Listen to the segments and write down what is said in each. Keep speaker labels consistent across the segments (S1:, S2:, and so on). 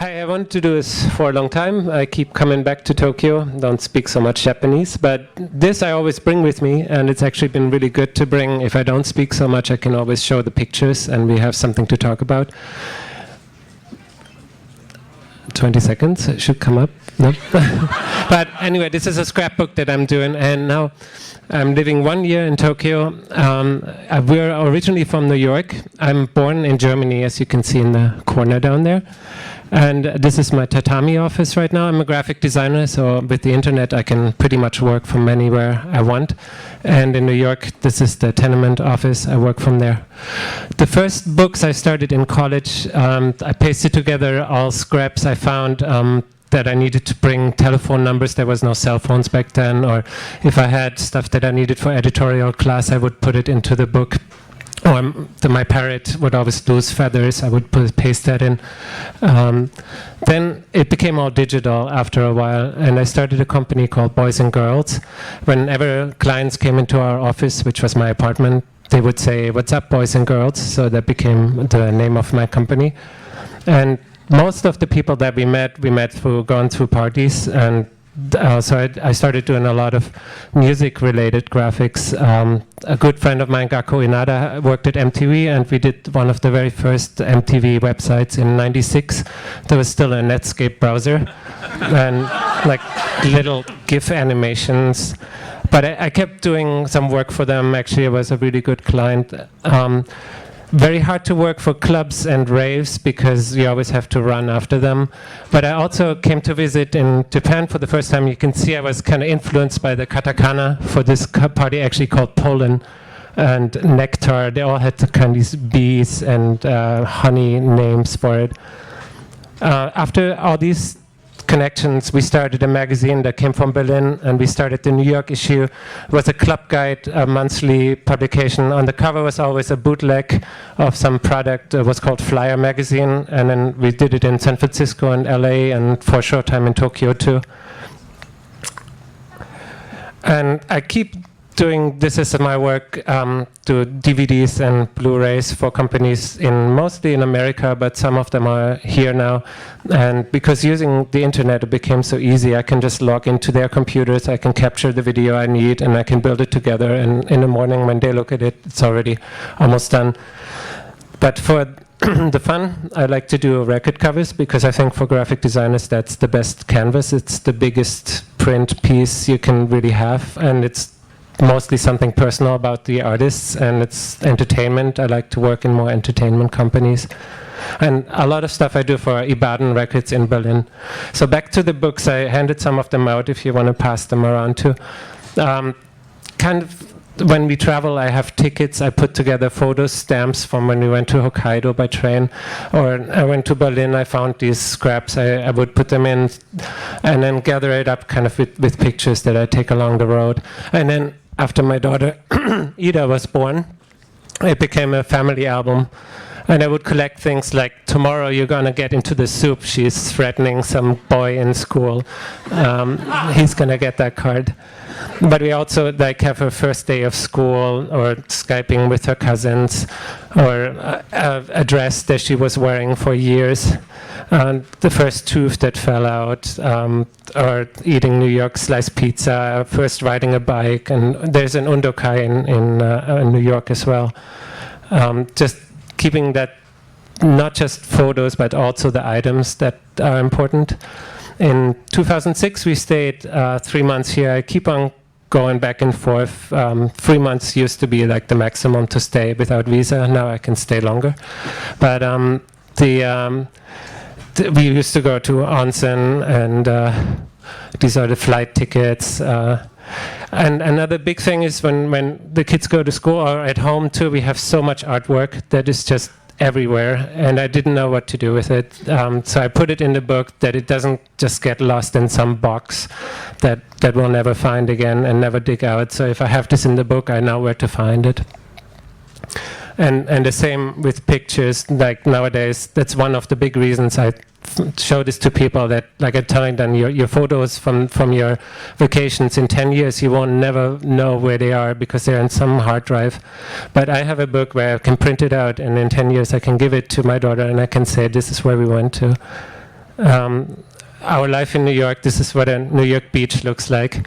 S1: Hi, I wanted to do this for a long time. I keep coming back to Tokyo, don't speak so much Japanese, but this I always bring with me, and it's actually been really good to bring. If I don't speak so much, I can always show the pictures, and we have something to talk about. 20 seconds, it should come up. No? But anyway, this is a scrapbook that I'm doing, and now I'm living 1 year in Tokyo. We're originally from New York. I'm born in Germany, as you can see in the corner down there. And this is my tatami office right now. I'm a graphic designer, so with the internet I can pretty much work from anywhere I want. And in New York, this is the tenement office. I work from there. The first books I started in college, I pasted together all scraps I found that I needed to bring telephone numbers. There was no cell phones back then. Or if I had stuff that I needed for editorial class, I would put it into the book. Or my parrot would always lose feathers. I would paste that in. Then it became all digital after a while, and I started a company called Boys and Girls. Whenever clients came into our office, which was my apartment, they would say, "What's up, Boys and Girls?" So that became the name of my company. And most of the people that we met through going through parties, and so I started doing a lot of music-related graphics. A good friend of mine, Gakko Inada, worked at MTV, and we did one of the very first MTV websites in '96. There was still a Netscape browser and like little GIF animations. But I kept doing some work for them. Actually, I was a really good client. Very hard to work for clubs and raves because you always have to run after them. But I also came to visit in Japan for the first time. You can see I was kind of influenced by the katakana for this party actually called pollen and nectar. They all had kind of these bees and honey names for it. After all these connections, we started a magazine that came from Berlin, and we started the New York issue. It was a club guide, a monthly publication. On the cover was always a bootleg of some product. It was called Flyer Magazine, and then we did it in San Francisco and LA, and for a short time in Tokyo too. And I keep doing this as my work, do DVDs and Blu-rays for companies mostly in America, but some of them are here now. And because using the internet it became so easy, I can just log into their computers, I can capture the video I need, and I can build it together. And in the morning when they look at it, it's already almost done. But for the fun, I like to do record covers because I think for graphic designers that's the best canvas. It's the biggest print piece you can really have, and it's mostly something personal about the artists, and it's entertainment. I like to work in more entertainment companies. And a lot of stuff I do for Ibadan Records in Berlin. So back to the books, I handed some of them out if you want to pass them around too. Kind of when we travel, I have tickets. I put together photo stamps from when we went to Hokkaido by train. Or I went to Berlin, I found these scraps. I would put them in and then gather it up kind of with pictures that I take along the road. And then after my daughter Ida was born, it became a family album. And I would collect things like, tomorrow you're going to get into the soup. She's threatening some boy in school. He's going to get that card. But we also like have her first day of school, or Skyping with her cousins, or a dress that she was wearing for years, the first tooth that fell out, or eating New York sliced pizza, first riding a bike, and there's an undokai in New York as well. Just keeping that, not just photos, but also the items that are important. In 2006, we stayed 3 months here. I keep on going back and forth. 3 months used to be like the maximum to stay without visa. Now I can stay longer. But we used to go to onsen, and these are the flight tickets. And another big thing is when the kids go to school or at home too, we have so much artwork that is just everywhere, and I didn't know what to do with it. So I put it in the book that it doesn't just get lost in some box that we'll never find again and never dig out. So if I have this in the book, I know where to find it. And the same with pictures. Like nowadays, that's one of the big reasons I show this to people, that like I'm telling them, your photos from your vacations in 10 years, you won't never know where they are because they're in some hard drive. But I have a book where I can print it out, and in 10 years I can give it to my daughter and I can say, this is where we went to. our life in New York, this is what a New York beach looks like.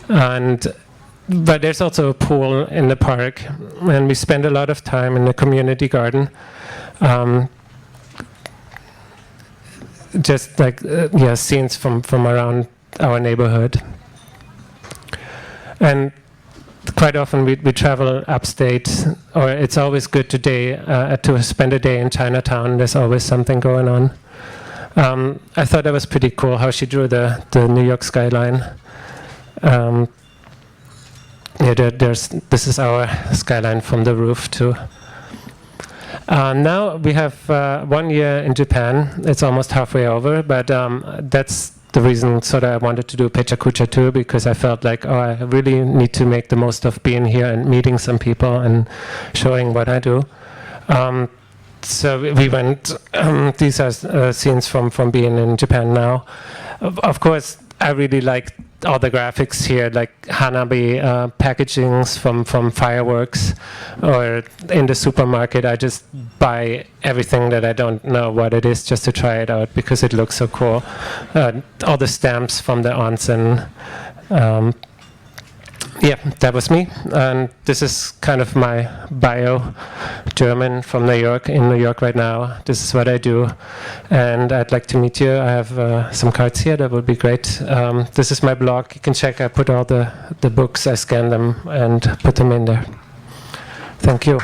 S1: But there's also a pool in the park, and we spend a lot of time in the community garden. Just like scenes from around our neighborhood. And quite often we travel upstate, or it's always good to spend a day in Chinatown. There's always something going on. I thought that was pretty cool how she drew the New York skyline. This is our skyline from the roof too. Now we have 1 year in Japan. It's almost halfway over, but that's the reason sort of I wanted to do Pecha Kucha too, because I felt like, I really need to make the most of being here and meeting some people and showing what I do. So we went, these are scenes from being in Japan now. Of course, I really like all the graphics here, like hanabi packagings from fireworks, or in the supermarket I just buy everything that I don't know what it is just to try it out because it looks so cool. All the stamps from the onsen. Yeah, that was me, and this is kind of my bio. German from New York, in New York right now. This is what I do, and I'd like to meet you. I have some cards here, that would be great. This is my blog, you can check, I put all the books, I scan them and put them in there. Thank you.